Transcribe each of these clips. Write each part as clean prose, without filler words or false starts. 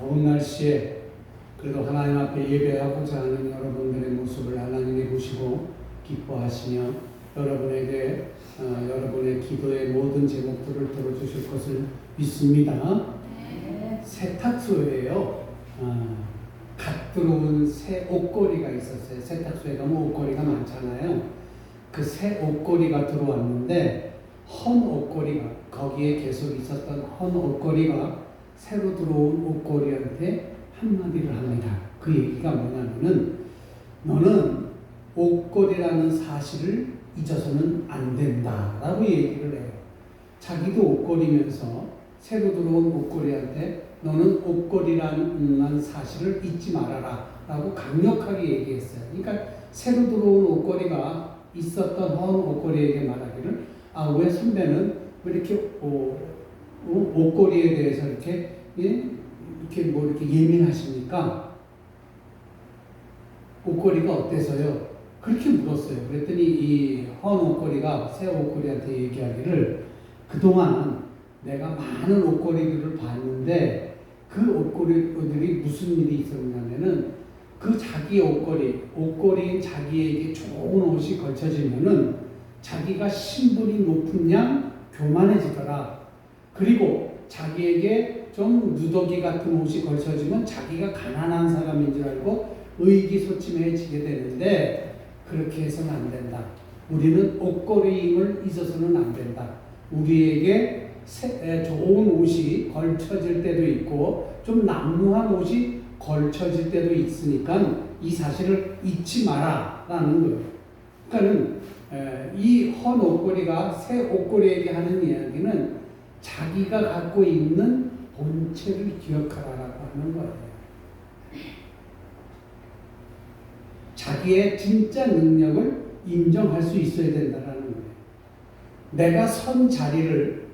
더운 날씨에 그래도 하나님 앞에 예배하고자 하는 여러분들의 모습을 하나님이 보시고 기뻐하시며 여러분의 기도의 모든 제목들을 들어주실 것을 믿습니다. 세탁소예요. 갓 들어온 새 옷걸이가 있었어요. 세탁소에 가면 옷걸이가 많잖아요. 그 새 옷걸이가 들어왔는데 헌 옷걸이가 거기에 계속 있었던 헌 옷걸이가 새로 들어온 옷걸이한테 한마디를 합니다. 그 얘기가 뭐냐면은 너는 옷걸이라는 사실을 잊어서는 안 된다라고 얘기를 해요. 자기도 옷걸이면서 새로 들어온 옷걸이한테 너는 옷걸이라는 사실을 잊지 말아라 라고 강력하게 얘기했어요. 그러니까 새로 들어온 옷걸이가 있었던 헌 옷걸이에게 말하기를 왜 선배는 왜 이렇게 옷걸이에 대해서 이렇게 예민하십니까? 옷걸이가 어때서요? 그렇게 물었어요. 그랬더니 이 헌 옷걸이가 새 옷걸이한테 얘기하기를 그동안 내가 많은 옷걸이들을 봤는데 그 옷걸이들이 무슨 일이 있었냐면은 그 자기 옷걸이인 자기에게 좋은 옷이 걸쳐지면은 자기가 신분이 높은 양 교만해지더라. 그리고 자기에게 좀 누더기 같은 옷이 걸쳐지면 자기가 가난한 사람인 줄 알고 의기소침해지게 되는데 그렇게 해서는 안 된다. 우리는 옷걸이임을 잊어서는 안 된다. 우리에게 좋은 옷이 걸쳐질 때도 있고 좀 남루한 옷이 걸쳐질 때도 있으니까 이 사실을 잊지 마라라는 거예요. 그러니까는 이 헌 옷걸이가 새 옷걸이에게 하는 이야기는 자기가 갖고 있는 본체를 기억하라라고 하는 거예요. 자기의 진짜 능력을 인정할 수 있어야 된다는 거예요. 내가 선 자리를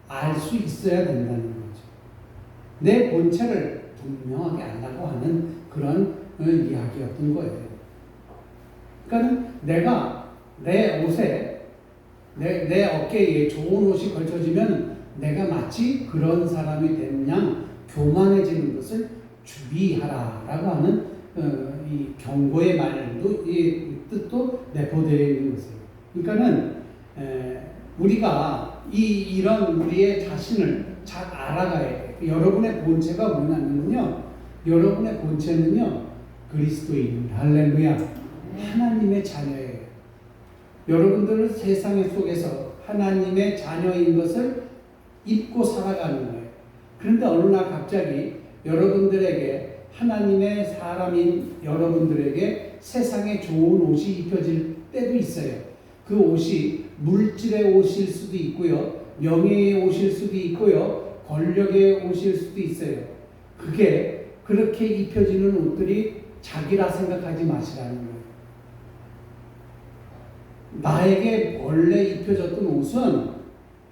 알 수 있어야 된다는 거죠. 내 본체를 분명하게 알라고 하는 그런 이야기였던 거예요. 그러니까 내가 내 옷에 내 어깨에 좋은 옷이 걸쳐지면 내가 마치 그런 사람이 된 양 교만해지는 것을 주의하라라고 하는 이 경고의 말도 이 뜻도 내포되어 있는 것이에요. 그러니까는 우리가 이런 우리의 자신을 잘 알아가야 돼요. 여러분의 본체가 뭐냐면요, 여러분의 본체는요 그리스도인 할렐루야 하나님의 자녀예요. 여러분들은 세상 속에서 하나님의 자녀인 것을 잊고 살아가는 거예요. 그런데 어느 날 갑자기 여러분들에게 하나님의 사람인 여러분들에게 세상에 좋은 옷이 입혀질 때도 있어요. 그 옷이 물질의 옷일 수도 있고요, 명예의 옷일 수도 있고요, 권력의 옷일 수도 있어요. 그게 그렇게 입혀지는 옷들이 자기라 생각하지 마시라는 거예요. 나에게 원래 입혀졌던 옷은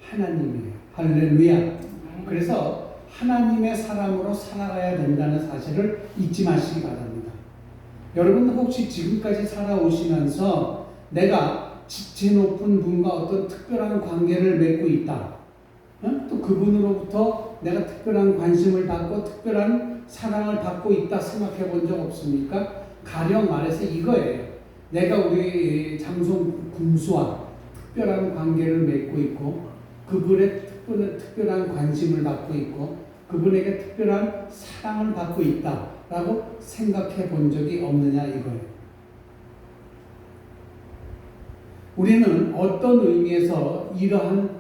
하나님이에요. 할렐루야. 그래서 하나님의 사람으로 살아가야 된다는 사실을 잊지 마시기 바랍니다. 여러분 혹시 지금까지 살아오시면서 내가 지체 높은 분과 어떤 특별한 관계를 맺고 있다. 또 그분으로부터 내가 특별한 관심을 받고 특별한 사랑을 받고 있다 생각해 본 적 없습니까? 가령 말해서 이거예요. 내가 우리 장송 군수와 특별한 관계를 맺고 있고 그분의 특별한 관심을 받고 있고 그분에게 특별한 사랑을 받고 있다라고 생각해 본 적이 없느냐 이거예요. 우리는 어떤 의미에서 이러한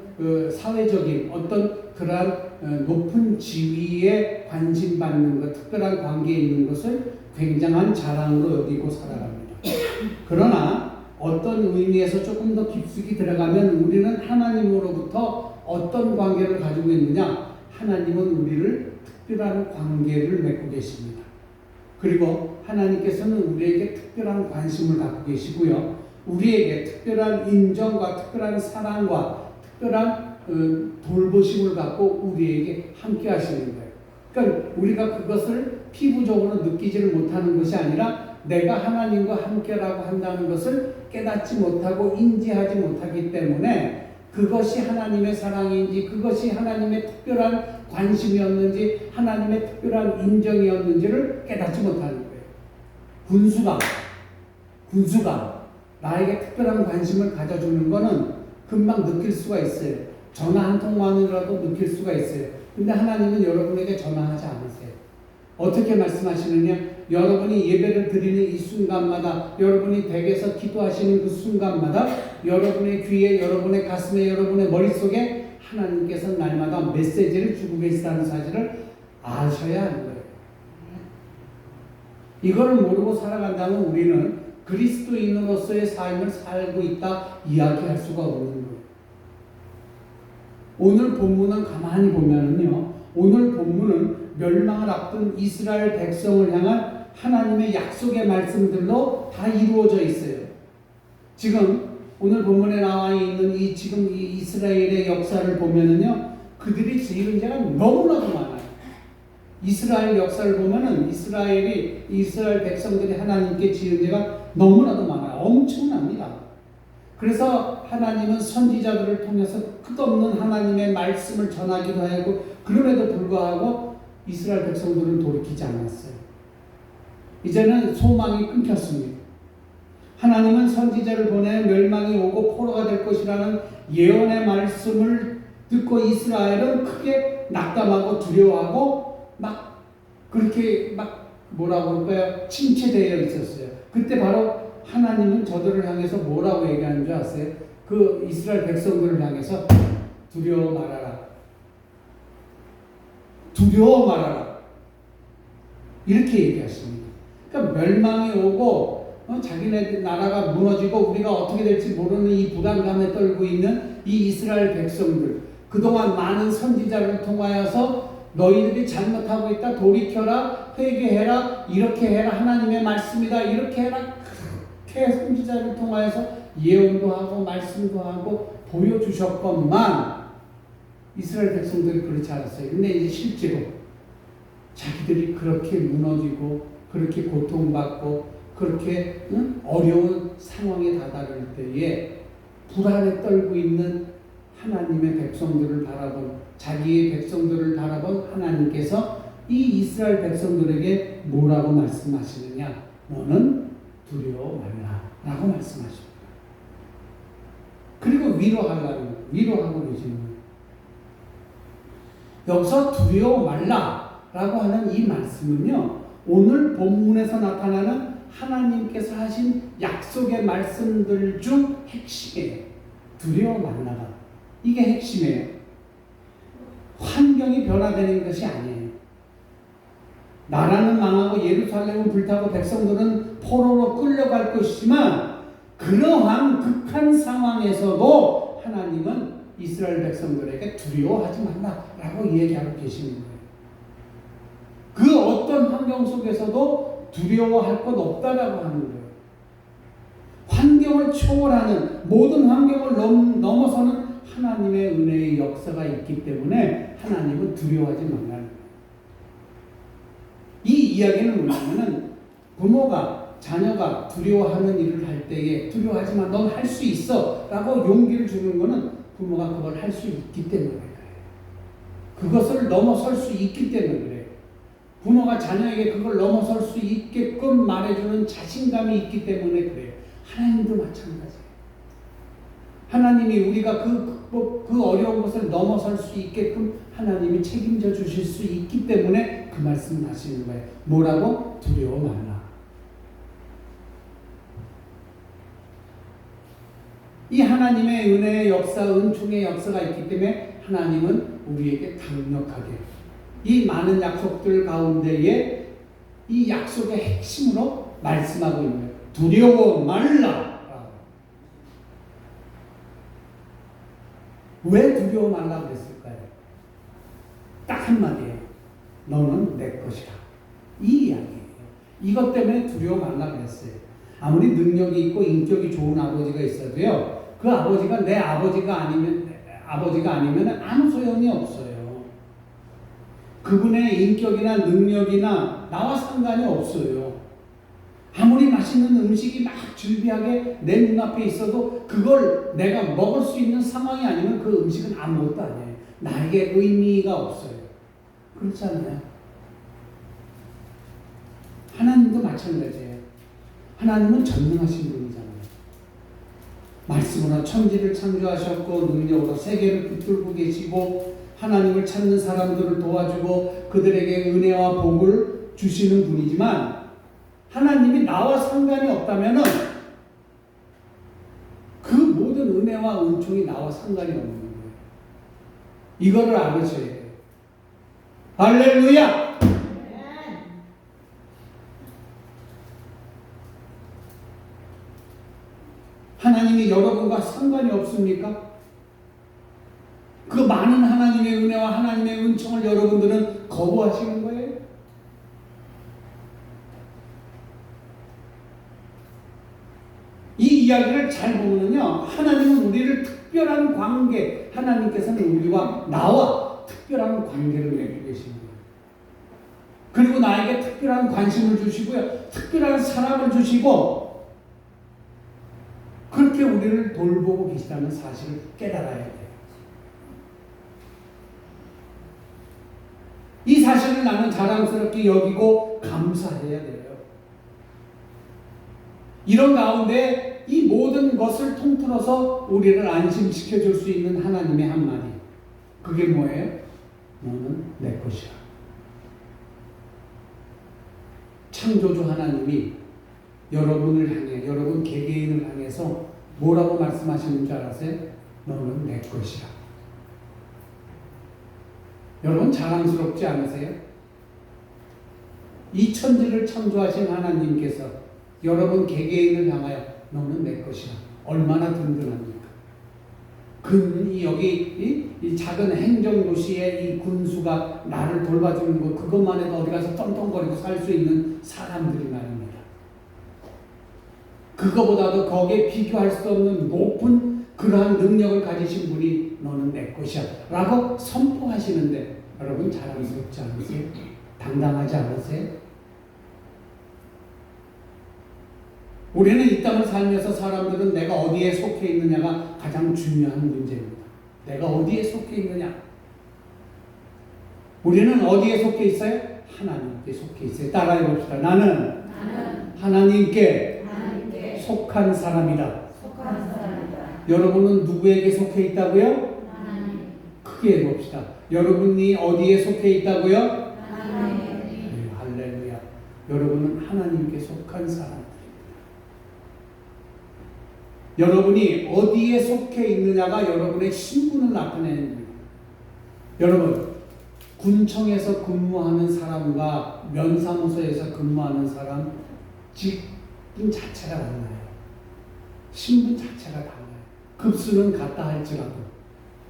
사회적인 어떤 그러한 높은 지위에 관심받는 것, 특별한 관계에 있는 것을 굉장한 자랑으로 여기고 살아갑니다. 그러나 어떤 의미에서 조금 더 깊숙이 들어가면 우리는 하나님으로부터 어떤 관계를 가지고 있느냐? 하나님은 우리를 특별한 관계를 맺고 계십니다. 그리고 하나님께서는 우리에게 특별한 관심을 갖고 계시고요. 우리에게 특별한 인정과 특별한 사랑과 특별한 돌보심을 갖고 우리에게 함께 하시는 거예요. 그러니까 우리가 그것을 피부적으로 느끼지를 못하는 것이 아니라 내가 하나님과 함께라고 한다는 것을 깨닫지 못하고 인지하지 못하기 때문에 그것이 하나님의 사랑인지, 그것이 하나님의 특별한 관심이었는지, 하나님의 특별한 인정이었는지를 깨닫지 못하는 거예요. 군수가 나에게 특별한 관심을 가져주는 거는 금방 느낄 수가 있어요. 전화 한 통만이라도 느낄 수가 있어요. 근데 하나님은 여러분에게 전화하지 않으세요. 어떻게 말씀하시느냐? 여러분이 예배를 드리는 이 순간마다, 여러분이 댁에서 기도하시는 그 순간마다 여러분의 귀에, 여러분의 가슴에, 여러분의 머릿속에 하나님께서 날마다 메시지를 주고 계시다는 사실을 아셔야 하는 거예요. 이거를 모르고 살아간다면 우리는 그리스도인으로서의 삶을 살고 있다 이야기할 수가 없는 거예요. 오늘 본문은 가만히 보면은요, 오늘 본문은 멸망을 앞둔 이스라엘 백성을 향한 하나님의 약속의 말씀들로 다 이루어져 있어요. 지금 오늘 본문에 나와 있는 지금 이 이스라엘의 역사를 보면은요, 그들이 지은 죄가 너무나도 많아요. 이스라엘 역사를 보면은 이스라엘 백성들이 하나님께 지은 죄가 너무나도 많아요. 엄청납니다. 그래서 하나님은 선지자들을 통해서 끝없는 하나님의 말씀을 전하기도 하고, 그럼에도 불구하고 이스라엘 백성들은 돌이키지 않았어요. 이제는 소망이 끊겼습니다. 하나님은 선지자를 보내 멸망이 오고 포로가 될 것이라는 예언의 말씀을 듣고 이스라엘은 크게 낙담하고 두려워하고 그렇게 뭐라고 할까요? 침체되어 있었어요. 그때 바로 하나님은 저들을 향해서 뭐라고 얘기하는 줄 아세요? 그 이스라엘 백성들을 향해서 두려워 말아라. 두려워 말아라. 이렇게 얘기하십니다. 그러니까 멸망이 오고 자기네 나라가 무너지고 우리가 어떻게 될지 모르는 이 불안감에 떨고 있는 이 이스라엘 백성들, 그동안 많은 선지자를 통하여서 너희들이 잘못하고 있다, 돌이켜라, 회개해라, 이렇게 해라, 하나님의 말씀이다, 이렇게 해라, 그렇게 선지자를 통하여서 예언도 하고 말씀도 하고 보여주셨건만 이스라엘 백성들이 그렇지 않았어요. 근데 이제 실제로 자기들이 그렇게 무너지고 그렇게 고통받고 그렇게 어려운 상황에 다다를 때에 불안에 떨고 있는 하나님의 백성들을 바라본, 자기의 백성들을 바라본 하나님께서 이 이스라엘 백성들에게 뭐라고 말씀하시느냐? 너는 두려워 말라 라고 말씀하십니다. 그리고 위로하고 계시는 거예요. 여기서 두려워 말라 라고 하는 이 말씀은요, 오늘 본문에서 나타나는 하나님께서 하신 약속의 말씀들 중 핵심이에요. 두려워 말라가. 이게 핵심이에요. 환경이 변화되는 것이 아니에요. 나라는 망하고 예루살렘은 불타고 백성들은 포로로 끌려갈 것이지만 그러한 극한 상황에서도 하나님은 이스라엘 백성들에게 두려워하지 말라라고 얘기하고 계시는 거예요. 그 어떤 환경 속에서도 두려워할 것 없다라고 하는 거예요. 환경을 초월하는, 모든 환경을 넘어서는 하나님의 은혜의 역사가 있기 때문에 하나님은 두려워하지 말라는 거예요. 이 이야기는 뭐냐면은 부모가 자녀가 두려워하는 일을 할 때에 두려워하지 마, 넌 할 수 있어 라고 용기를 주는 것은 부모가 그걸 할 수 있기 때문에 그래요. 그것을 넘어설 수 있기 때문에 그래요. 부모가 자녀에게 그걸 넘어설 수 있게끔 말해주는 자신감이 있기 때문에 그래요. 하나님도 마찬가지예요. 하나님이 우리가 그 어려운 것을 넘어설 수 있게끔 하나님이 책임져 주실 수 있기 때문에 그 말씀을 하시는 거예요. 뭐라고? 두려워 말라. 이 하나님의 은혜의 역사, 은총의 역사가 있기 때문에 하나님은 우리에게 강력하게 이 많은 약속들 가운데에 이 약속의 핵심으로 말씀하고 있는 거예요. 두려워 말라. 왜 두려워 말라 그랬을까요? 딱 한마디예요. 너는 내 것이다. 이 이야기예요. 이것 때문에 두려워 말라 그랬어요. 아무리 능력이 있고 인격이 좋은 아버지가 있어도요, 그 아버지가 내 아버지가 아니면 아무 소용이 없어요. 그분의 인격이나 능력이나 나와 상관이 없어요. 아무리 맛있는 음식이 막 즐비하게 내 눈앞에 있어도 그걸 내가 먹을 수 있는 상황이 아니면 그 음식은 아무것도 아니에요. 나에게 의미가 없어요. 그렇지 않나요? 하나님도 마찬가지예요. 하나님은 전능하신 분이잖아요. 말씀으로 천지를 창조하셨고 능력으로 세계를 붙들고 계시고 하나님을 찾는 사람들을 도와주고 그들에게 은혜와 복을 주시는 분이지만 하나님이 나와 상관이 없다면은 그 모든 은혜와 은총이 나와 상관이 없는 거예요. 이거를 알으셔야 돼요. 할렐루야! 하나님이 여러분과 상관이 없습니까? 그 많은 하나님의 은혜와 하나님의 은총을 여러분들은 거부하시는 거예요? 이 이야기를 잘 보면요, 하나님은 우리를 특별한 관계, 하나님께서는 우리와 나와 특별한 관계를 맺고 계십니다. 그리고 나에게 특별한 관심을 주시고요, 특별한 사랑을 주시고 그렇게 우리를 돌보고 계시다는 사실을 깨달아야 돼요. 이 사실을 나는 자랑스럽게 여기고 감사해야 돼요. 이런 가운데 이 모든 것을 통틀어서 우리를 안심시켜 줄 수 있는 하나님의 한마디. 그게 뭐예요? 너는 내 것이야. 창조주 하나님이 여러분을 향해, 여러분 개개인을 향해서 뭐라고 말씀하시는 줄 알았어요? 너는 내 것이야. 여러분 자랑스럽지 않으세요? 이 천지를 창조하신 하나님께서 여러분 개개인을 향하여 너는 내 것이야. 얼마나 든든합니까? 여기 이 작은 행정도시의 이 군수가 나를 돌봐주는 것, 그것만 해도 어디 가서 떵떵거리고 살 수 있는 사람들이 말입니다. 그거보다도 거기에 비교할 수 없는 높은 그러한 능력을 가지신 분이 너는 내 것이야 라고 선포하시는데 여러분 자랑스럽지 않으세요? 당당하지 않으세요? 우리는 이 땅을 살면서 사람들은 내가 어디에 속해 있느냐가 가장 중요한 문제입니다. 내가 어디에 속해 있느냐? 우리는 어디에 속해 있어요? 하나님께 속해 있어요. 따라해 봅시다. 나는 하나님께 속한 사람이다. 여러분은 누구에게 속해 있다고요? 크게 해봅시다. 여러분이 어디에 속해 있다고요? 네, 할렐루야. 여러분은 하나님께 속한 사람들입니다. 여러분이 어디에 속해 있느냐가 여러분의 신분을 나타내는 거예요. 여러분, 군청에서 근무하는 사람과 면사무소에서 근무하는 사람 직분 자체가 달라요. 신분 자체가 달라요. 급수는 같다 할지라도.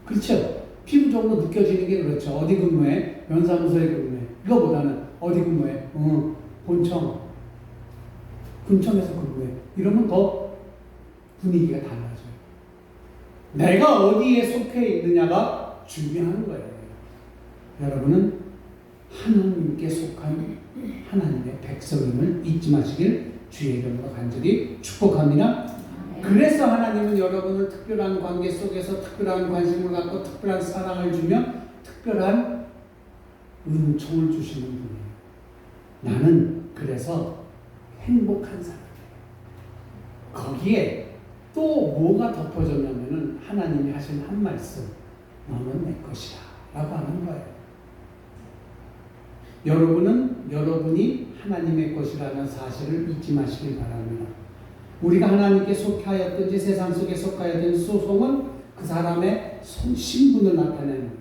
그렇죠? 피부적으로 느껴지는 게 그렇죠. 어디 근무해? 면사무소에 근무해. 이거보다는 어디 근무해? 본청. 군청에서 근무해. 이러면 더 분위기가 달라져요. 내가 어디에 속해 있느냐가 중요한 거예요. 여러분은 하나님께 속한 하나님의 백성임을 잊지 마시길 주의 이름으로 간절히 축복합니다. 그래서 하나님은 여러분을 특별한 관계 속에서 특별한 관심을 갖고 특별한 사랑을 주며 특별한 은총을 주시는 분이에요. 나는 그래서 행복한 사람이에요. 거기에 또 뭐가 덮어졌냐면은 하나님이 하신 한 말씀, 너는 내 것이야 라고 하는 거예요. 여러분은 여러분이 하나님의 것이라는 사실을 잊지 마시길 바랍니다. 우리가 하나님께 속하였든지 세상 속에 속하였든지 소송은 그 사람의 신분을 나타내는 거예요.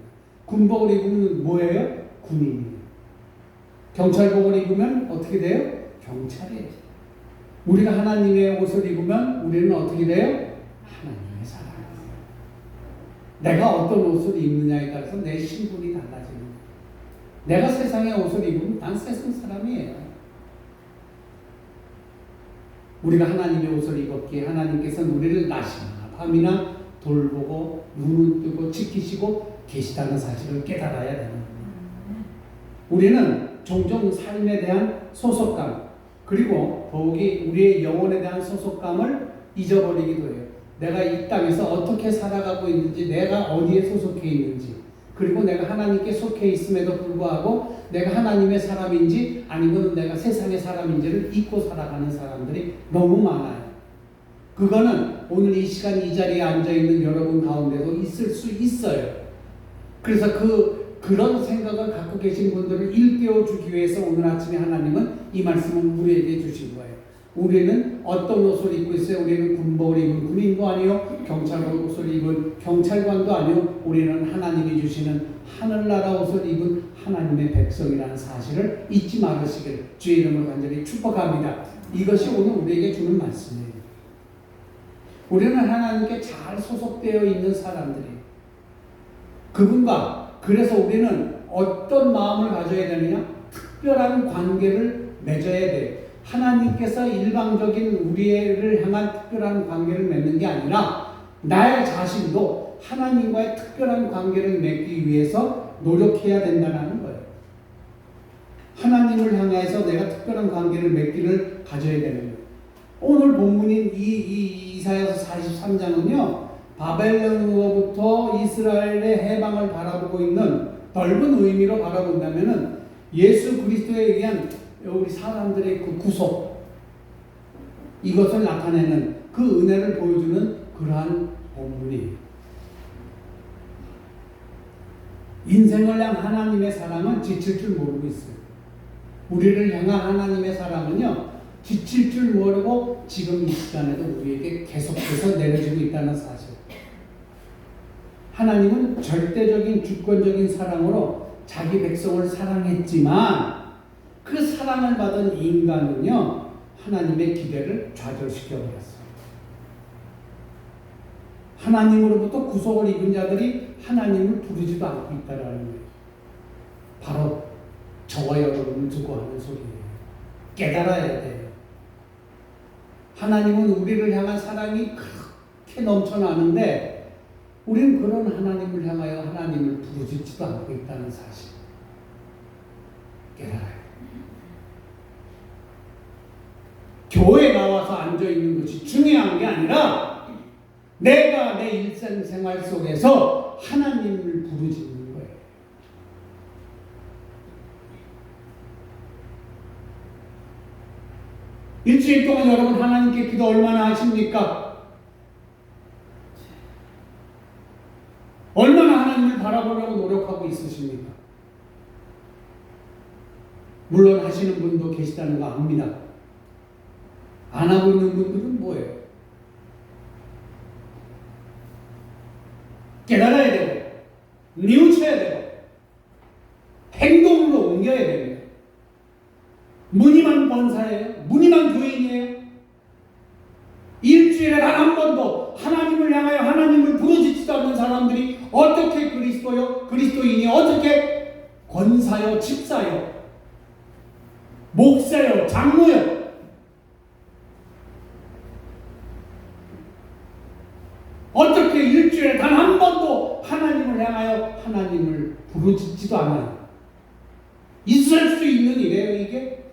군복을 입으면 뭐예요? 군인이에요. 경찰복을 입으면 어떻게 돼요? 경찰이에요. 우리가 하나님의 옷을 입으면 우리는 어떻게 돼요? 하나님의 사람이에요. 내가 어떤 옷을 입느냐에 따라서 내 신분이 달라지는 거예요. 내가 세상의 옷을 입으면 난 세상 사람이에요. 우리가 하나님의 옷을 입었기에 하나님께서는 우리를 낮이나 밤이나 돌보고 눈을 뜨고 지키시고 계시다는 사실을 깨달아야 되는 겁니다. 우리는 종종 삶에 대한 소속감, 그리고 더욱이 우리의 영혼에 대한 소속감을 잊어버리기도 해요. 내가 이 땅에서 어떻게 살아가고 있는지, 내가 어디에 소속해 있는지, 그리고 내가 하나님께 속해 있음에도 불구하고 내가 하나님의 사람인지 아니면 내가 세상의 사람인지를 잊고 살아가는 사람들이 너무 많아요. 그거는 오늘 이 시간 이 자리에 앉아있는 여러분 가운데도 있을 수 있어요. 그래서 그런 생각을 갖고 계신 분들을 일깨워 주기 위해서 오늘 아침에 하나님은 이 말씀을 우리에게 주신 거예요. 우리는 어떤 옷을 입고 있어요? 우리는 군복을 입은 군인도 아니요, 경찰 옷을 입은 경찰관도 아니요, 우리는 하나님이 주시는 하늘나라 옷을 입은 하나님의 백성이라는 사실을 잊지 말으시길 주의 이름으로 간절히 축복합니다. 이것이 오늘 우리에게 주는 말씀이에요. 우리는 하나님께 잘 소속되어 있는 사람들이에요. 그분과 그래서 우리는 어떤 마음을 가져야 되느냐? 특별한 관계를 맺어야 돼요. 하나님께서 일방적인 우리를 향한 특별한 관계를 맺는 게 아니라 나의 자신도 하나님과의 특별한 관계를 맺기 위해서 노력해야 된다는 거예요. 하나님을 향해서 내가 특별한 관계를 맺기를 가져야 되는 거예요. 오늘 본문인 이사야서 43장은요. 바벨론으로부터 이스라엘의 해방을 바라보고 있는 넓은 의미로 바라본다면은 예수 그리스도에 의한 우리 사람들의 그 구속, 이것을 나타내는 그 은혜를 보여주는 그러한 본문이에요. 인생을 향한 하나님의 사랑은 지칠 줄 모르고 있어요. 우리를 향한 하나님의 사랑은요, 지칠 줄 모르고 지금 이 시간에도 우리에게 계속해서 내려지고 있다는 사실. 하나님은 절대적인 주권적인 사랑으로 자기 백성을 사랑했지만 그 사랑을 받은 인간은요, 하나님의 기대를 좌절시켜버렸어요. 하나님으로부터 구속을 입은 자들이 하나님을 부르지도 않고 있다는 거예요. 바로 저와 여러분을 두고 하는 소리예요. 깨달아야 돼요. 하나님은 우리를 향한 사랑이 그렇게 넘쳐나는데 우리는 그런 하나님을 향하여 하나님을 부르짖지도 않고 있다는 사실. 깨달아요. 교회에 나와서 앉아있는 것이 중요한 게 아니라 내가 내 일상생활 속에서 하나님을 부르짖는 거예요. 일주일 동안 여러분 하나님께 기도 얼마나 하십니까? 얼마나 하나님을 바라보려고 노력하고 있으십니까? 물론 하시는 분도 계시다는 거 압니다. 안 하고 있는 분들은 뭐예요? 깨달아야 되고 뉘우쳐야 되고 행동으로 옮겨야 됩니다. 무늬만 권사예요? 무늬만 교인이에요? 일주일에 단 한 번도 하나님을 향하여 하나님을 부르짖지도 않는 사람들이 어떻게 그리스도요? 그리스도인이 어떻게 권사요? 집사요? 목사요? 장로요? 어떻게 일주일에 단 한 번도 하나님을 향하여 하나님을 부르짖지도 않아요? 있을 수 있는 일이에요, 이게?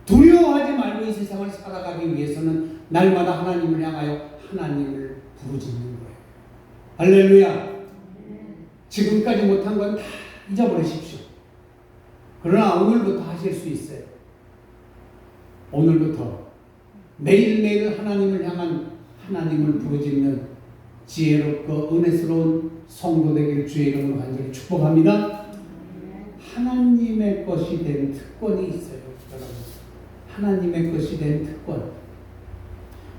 두려워하지 말고 이 세상을 살아가기 위해서는 날마다 하나님을 향하여 하나님을 부르짖는 거예요. 할렐루야. 지금까지 못한 건 다 잊어버리십시오. 그러나 오늘부터 하실 수 있어요. 오늘부터 매일매일 하나님을 향한 하나님을 부르짖는 지혜롭고 은혜스러운 성도 되길 주의 이름으로 간절히 축복합니다. 하나님의 것이 된 특권이 있어요. 여러분. 하나님의 것이 된 특권.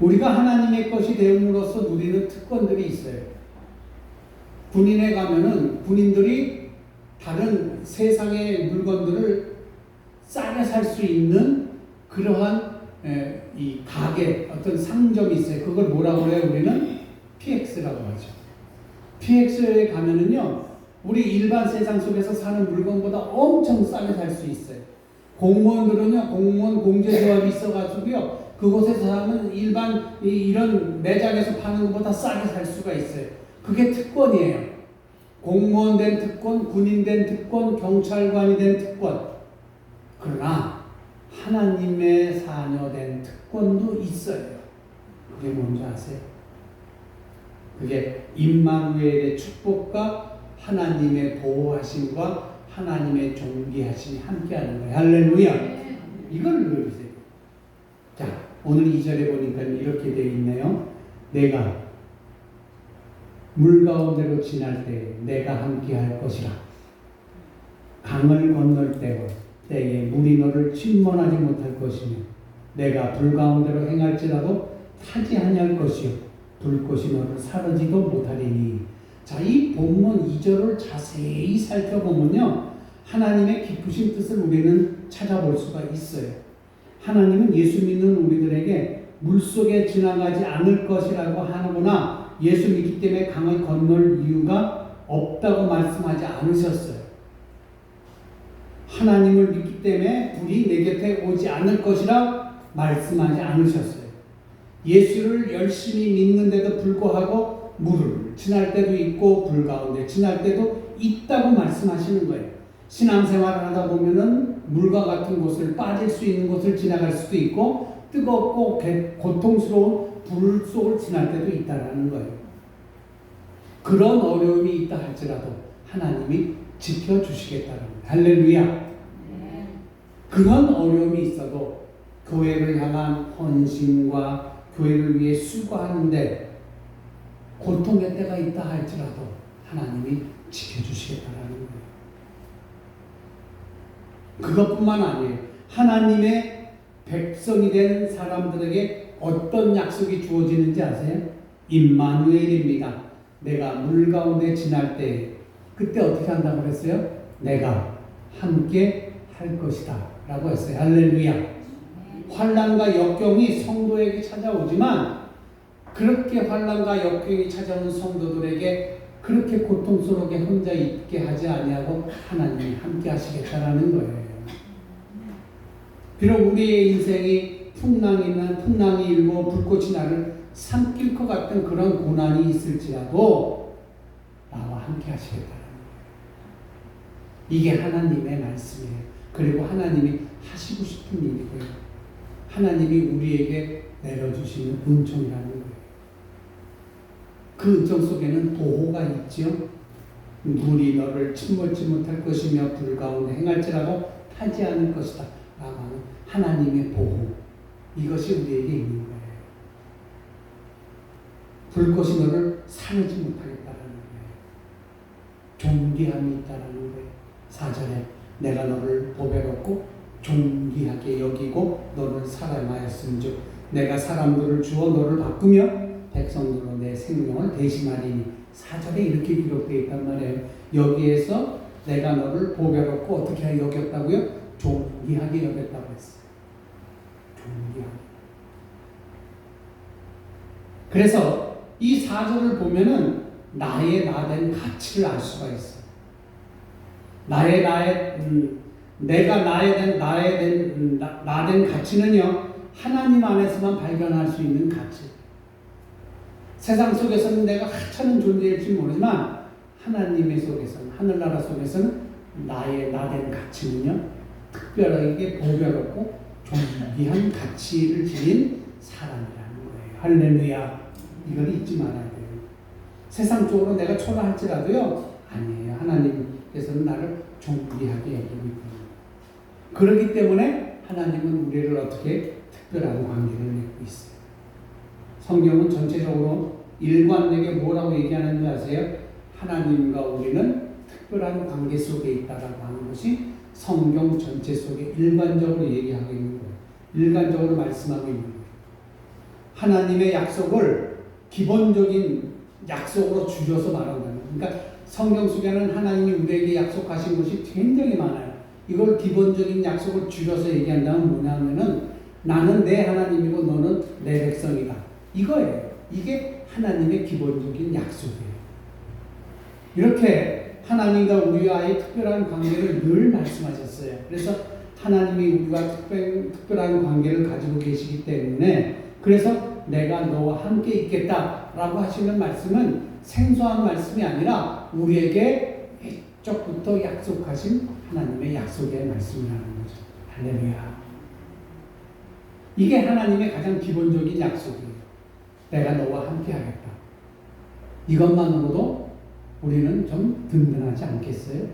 우리가 하나님의 것이 됨으로써 누리는 특권들이 있어요. 군인에 가면은 군인들이 다른 세상의 물건들을 싸게 살 수 있는 그러한 이 가게 어떤 상점이 있어요. 그걸 뭐라고 해요? 우리는 PX라고 하죠. PX에 가면은요, 우리 일반 세상 속에서 사는 물건보다 엄청 싸게 살 수 있어요. 공무원들은요, 공무원 공제조합이 있어가지고요, 그곳에서 사는 일반 이런 매장에서 파는 것보다 싸게 살 수가 있어요. 그게 특권이에요. 공무원 된 특권, 군인 된 특권, 경찰관이 된 특권. 그러나 하나님의 자녀 된 특권도 있어요. 그게 뭔지 아세요? 그게 임마누엘의 축복과 하나님의 보호하심과 하나님의 존귀하심이 함께하는 거예요. 할렐루야. 이걸 누려주세요. 자, 오늘 2절에 보니까 이렇게 되어 있네요. 내가 물 가운데로 지날 때 내가 함께할 것이라. 강을 건널 때에 물이 너를 침몰하지 못할 것이며 내가 불 가운데로 행할지라도 타지 아니할 것이요 불꽃이 너를 사르지도 못하리니. 자, 이 본문 2절을 자세히 살펴보면요, 하나님의 깊으신 뜻을 우리는 찾아볼 수가 있어요. 하나님은 예수 믿는 우리들에게 물속에 지나가지 않을 것이라고 하거나 예수 믿기 때문에 강을 건널 이유가 없다고 말씀하지 않으셨어요. 하나님을 믿기 때문에 불이 내 곁에 오지 않을 것이라 말씀하지 않으셨어요. 예수를 열심히 믿는데도 불구하고 물을 지날 때도 있고 불 가운데 지날 때도 있다고 말씀하시는 거예요. 신앙생활을 하다 보면은 물과 같은 곳을 빠질 수 있는 곳을 지나갈 수도 있고 뜨겁고 고통스러운 불 속을 지날 때도 있다라는 거예요. 그런 어려움이 있다 할지라도 하나님이 지켜주시겠다는 거예요. 할렐루야. 그런 어려움이 있어도 교회를 향한 헌신과 교회를 위해 수고하는데 고통의 때가 있다 할지라도 하나님이 지켜주시겠다라는 거예요. 그것뿐만 아니에요. 하나님의 백성이 된 사람들에게 어떤 약속이 주어지는지 아세요? 임마누엘입니다. 내가 물 가운데 지날 때 그때 어떻게 한다고 그랬어요? 내가 함께 할 것이다 라고 했어요. 할렐루야. 환난과 역경이 성도에게 찾아오지만 그렇게 환난과 역경이 찾아오는 성도들에게 그렇게 고통스럽게 혼자 있게 하지 아니하고 하나님이 함께 하시겠다라는 거예요. 비록 우리의 인생이 풍랑이 일고 불꽃이 나를 삼킬 것 같은 그런 고난이 있을지라도 나와 함께 하시겠다는 거예요. 이게 하나님의 말씀이에요. 그리고 하나님이 하시고 싶은 일이고요. 하나님이 우리에게 내려주시는 은총이라는 거예요. 그 은총 속에는 보호가 있지요. 물이 너를 침몰치 못할 것이며 불 가운데 행할지라도 타지 않을 것이다 라고 하는 하나님의 보호, 이것이 우리에게 있는 거예요. 불꽃이 너를 사르지 못하겠다라는 거예요. 존귀함이 있다라는 거예요. 4절에 내가 너를 보배롭고 존귀하게 여기고 너를 사랑하였음즉 내가 사람들을 주어 너를 바꾸며 백성들로 내 생명을 대신하리니. 4절에 이렇게 기록되어 있단 말이에요. 여기에서 내가 너를 보배롭고 어떻게 여겼다고요? 존귀하게 여겼다고 했어요. 존귀하게. 그래서 이 4절을 보면은 나의 나된 가치를 알 수가 있어요. 내가 나된 가치는요, 하나님 안에서만 발견할 수 있는 가치. 세상 속에서는 내가 하찮은 존재일지 모르지만 하나님의 속에서는, 하늘나라 속에서는 나의 나된 가치는요, 특별하게 보배롭고 존귀한 가치를 지닌 사람이라는 거예요. 할렐루야. 이걸 잊지 말아야 돼요. 세상적으로 내가 초라할지라도요, 아니에요. 하나님께서는 나를 존귀하게 여기고 있거든요. 그렇기 때문에 하나님은 우리를 어떻게 특별한 관계를 맺고 있어요. 성경은 전체적으로 일관되게 뭐라고 얘기하는지 아세요? 하나님과 우리는 특별한 관계 속에 있다라고 하는 것이 성경 전체 속에 일관적으로 얘기하고 있는 거예요. 일관적으로 말씀하고 있는 거예요. 하나님의 약속을 기본적인 약속으로 줄여서 말한다는 거예요. 그러니까 성경 속에는 하나님이 우리에게 약속하신 것이 굉장히 많아요. 이걸 기본적인 약속을 줄여서 얘기한다면 뭐냐면은 나는 내 하나님이고 너는 내 백성이다. 이거예요. 이게 하나님의 기본적인 약속이에요. 이렇게 하나님과 우리와의 특별한 관계를 늘 말씀하셨어요. 그래서 하나님이 우리와 특별한 관계를 가지고 계시기 때문에 그래서 내가 너와 함께 있겠다라고 하시는 말씀은 생소한 말씀이 아니라 우리에게 옛적부터 약속하신 하나님의 약속의 말씀이라는 거죠. 할렐루야. 이게 하나님의 가장 기본적인 약속이에요. 내가 너와 함께 하겠다. 이것만으로도 우리는 좀 든든하지 않겠어요?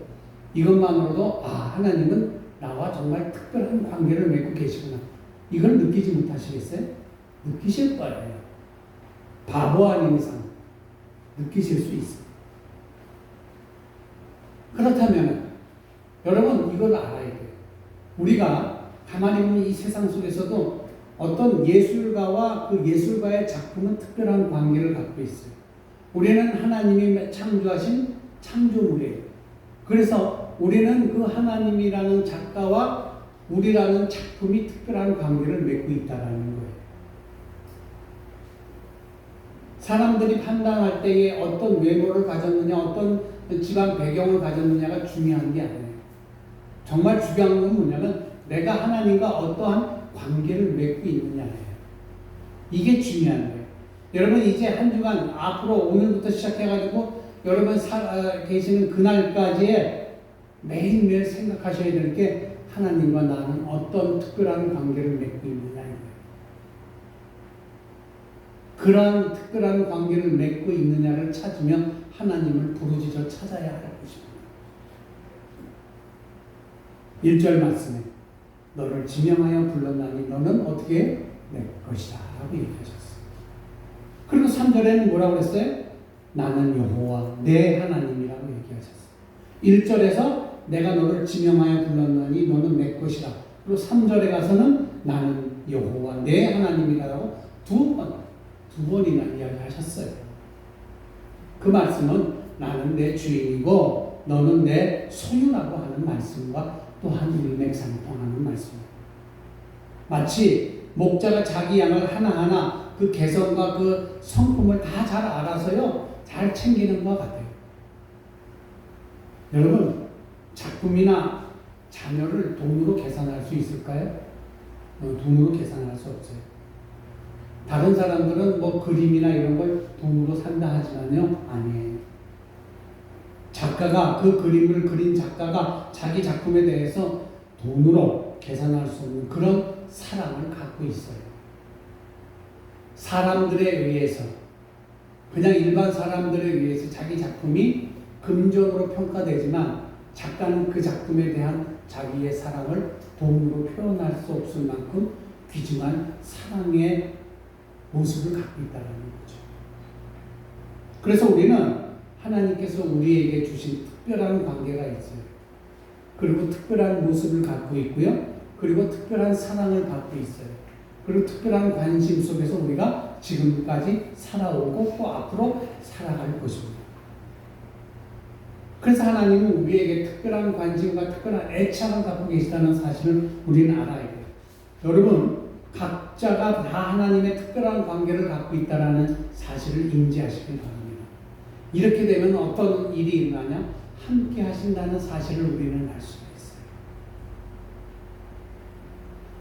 이것만으로도 하나님은 나와 정말 특별한 관계를 맺고 계시구나. 이걸 느끼지 못하시겠어요? 느끼실 거예요. 바보 아닌 이상 느끼실 수 있어요. 그렇다면 여러분 이걸 알아야 돼요. 우리가 가만히 보면 이 세상 속에서도 어떤 예술가와 그 예술가의 작품은 특별한 관계를 갖고 있어요. 우리는 하나님이 창조하신 창조물이에요. 그래서 우리는 그 하나님이라는 작가와 우리라는 작품이 특별한 관계를 맺고 있다는 거예요. 사람들이 판단할 때에 어떤 외모를 가졌느냐, 어떤 집안 배경을 가졌느냐가 중요한 게 아니에요. 정말 중요한 건 뭐냐면 내가 하나님과 어떠한 관계를 맺고 있느냐예요. 이게 중요한 거예요. 여러분 이제 한 주간 앞으로 오늘부터 시작해가지고 여러분 계시는 그날까지에 매일매일 생각하셔야 될 게 하나님과 나는 어떤 특별한 관계를 맺고 있느냐예요. 그러한 특별한 관계를 맺고 있느냐를 찾으면 하나님을 부르짖어 찾아야 할 것입니다. 1절 말씀에 너를 지명하여 불렀나니 너는 어떻게 내 것이다 라고 얘기하셨어요. 그리고 3절에는 뭐라고 그랬어요? 나는 여호와 내 하나님이라고 얘기하셨어요. 1절에서 내가 너를 지명하여 불렀나니 너는 내 것이다. 그리고 3절에 가서는 나는 여호와 내 하나님이라고 두 번이나 이야기하셨어요. 그 말씀은 나는 내 주인이고 너는 내 소유라고 하는 말씀과 또한 일맥상통하는 말씀입니다. 마치 목자가 자기 양을 하나하나 그 개성과 그 성품을 다 잘 알아서요 잘 챙기는 것 같아요. 여러분 작품이나 자녀를 돈으로 계산할 수 있을까요? 돈으로 계산할 수 없어요. 다른 사람들은 뭐 그림이나 이런 걸 돈으로 산다 하지만요 아니에요. 작가가 그 그림을 그린 작가가 자기 작품에 대해서 돈으로 계산할 수 없는 그런 사랑을 갖고 있어요. 사람들에 의해서 그냥 일반 사람들에 의해서 자기 작품이 금전으로 평가되지만 작가는 그 작품에 대한 자기의 사랑을 돈으로 표현할 수 없을 만큼 귀중한 사랑의 모습을 갖고 있다는 거죠. 그래서 우리는 하나님께서 우리에게 주신 특별한 관계가 있어요. 그리고 특별한 모습을 갖고 있고요. 그리고 특별한 사랑을 갖고 있어요. 그리고 특별한 관심 속에서 우리가 지금까지 살아오고 또 앞으로 살아갈 것입니다. 그래서 하나님은 우리에게 특별한 관심과 특별한 애착을 갖고 계시다는 사실을 우리는 알아야 돼요. 여러분 각자가 다 하나님의 특별한 관계를 갖고 있다는 사실을 인지하시길 바랍니다. 이렇게 되면 어떤 일이 일어나냐? 함께 하신다는 사실을 우리는 알 수가 있어요.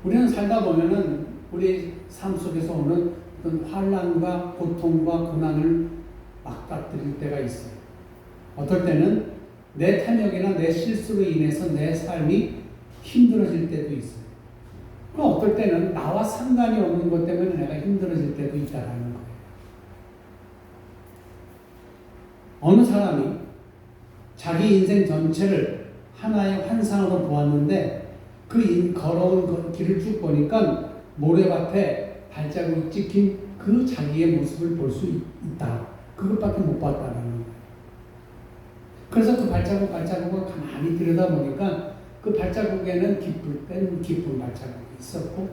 우리는 살다 보면은 우리 삶 속에서 오는 어떤 환난과 고통과 고난을 맞닥뜨릴 때가 있어요. 어떨 때는 내 탐욕이나 내 실수로 인해서 내 삶이 힘들어질 때도 있어요. 그럼 어떨 때는 나와 상관이 없는 것 때문에 내가 힘들어질 때도 있다라는 거예요. 어느 사람이 자기 인생 전체를 하나의 환상으로 보았는데 그 걸어온 길을 쭉 보니까 모래밭에 발자국이 찍힌 그 자기의 모습을 볼 수 있다. 그것밖에 못 봤다는 거예요. 그래서 그 발자국을 가만히 들여다보니까 그 발자국에는 기쁠 땐 기쁜 발자국이 있었고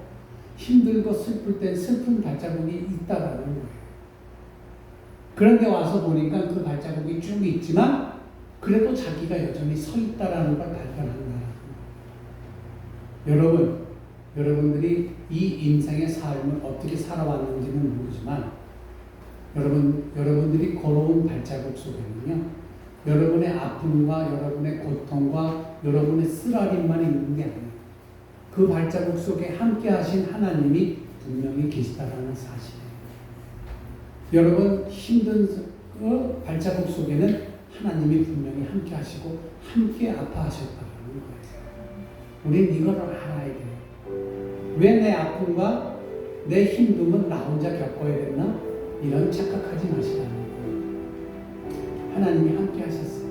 힘들고 슬플 땐 슬픈 발자국이 있다라는 거예요. 그런데 와서 보니까 그 발자국이 쭉 있지만 그래도 자기가 여전히 서 있다라는 걸 발견한다는 거예요. 여러분들이 이 인생의 삶을 어떻게 살아왔는지는 모르지만 여러분들이 걸어온 발자국 속에는요 여러분의 아픔과 여러분의 고통과 여러분의 쓰라림만 있는 게 아니에요. 그 발자국 속에 함께 하신 하나님이 분명히 계시다라는 사실이에요. 여러분 힘든 그 발자국 속에는 하나님이 분명히 함께 하시고 함께 아파하셨다는 거예요. 우린 이거를 알아야 돼요. 왜 내 아픔과 내 힘듦은 나 혼자 겪어야 됐나? 이런 착각하지 마시라는 거예요. 하나님이 함께 하셨어요.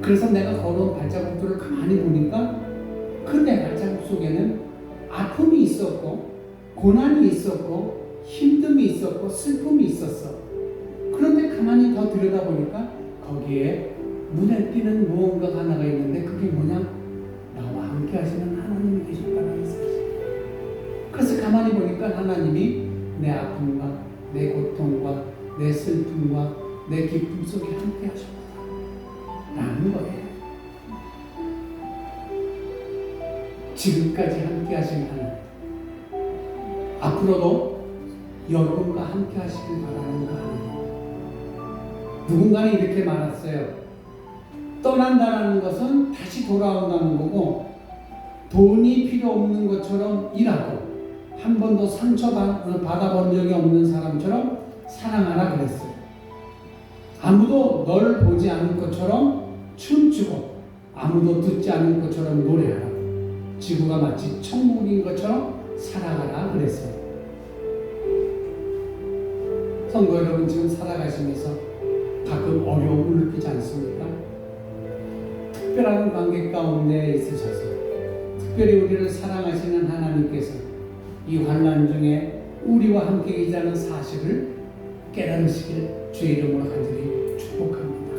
그래서 내가 걸어온 발자국들을 가만히 보니까 그 내 발자국 속에는 아픔이 있었고 고난이 있었고 힘듦이 있었고 슬픔이 있었어. 그런데 가만히 더 들여다보니까 거기에 눈에 띄는 무언가가 하나가 있는데 그게 뭐냐? 나와 함께 하시는 하나님이 계셨다는 사실. 그래서 가만히 보니까 하나님이 내 아픔과 내 고통과 내 슬픔과 내 기쁨 속에 함께 하셨다 라는 거예요. 지금까지 함께 하신 하나님, 앞으로도 여러분과 함께 하시길 바라는 거 아니에요. 누군가는 이렇게 말했어요. 떠난다는 것은 다시 돌아온다는 거고, 돈이 필요 없는 것처럼 일하고 한 번도 상처받아본 적이 없는 사람처럼 사랑하라 그랬어요. 아무도 널 보지 않을 것처럼 춤추고 아무도 듣지 않을 것처럼 노래하라. 지구가 마치 천국인 것처럼 살아가라 그랬어요. 성도 여러분, 지금 살아가시면서 가끔 어려움을 느끼지 않습니까? 특별한 관계 가운데 있으셔서 특별히 우리를 사랑하시는 하나님께서 이 환난 중에 우리와 함께 계시다는 사실을 깨달으시길 주의 이름으로 간절히 축복합니다.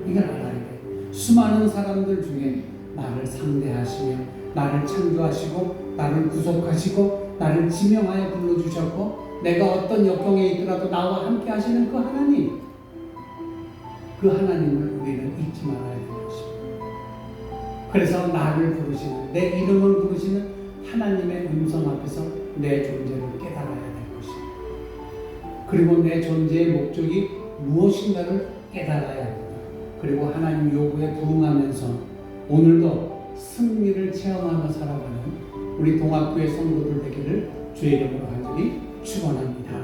이걸 알아야 돼요. 수많은 사람들 중에 나를 상대하시며 나를 창조하시고 나를 구속하시고 나를 지명하여 불러주셨고 내가 어떤 역경에 있더라도 나와 함께 하시는 그 하나님, 그 하나님을 우리는 잊지 말아야 되는 것입니다. 그래서 나를 부르시는, 내 이름을 부르시는 하나님의 음성 앞에서 내 존재를 깨달아야 될 것입니다. 그리고 내 존재의 목적이 무엇인가를 깨달아야 합니다. 그리고 하나님 요구에 부응하면서 오늘도 승리를 체험하며 살아가는 우리 동학교의 성도들 되기를 주의 이름으로 간절히 축원합니다.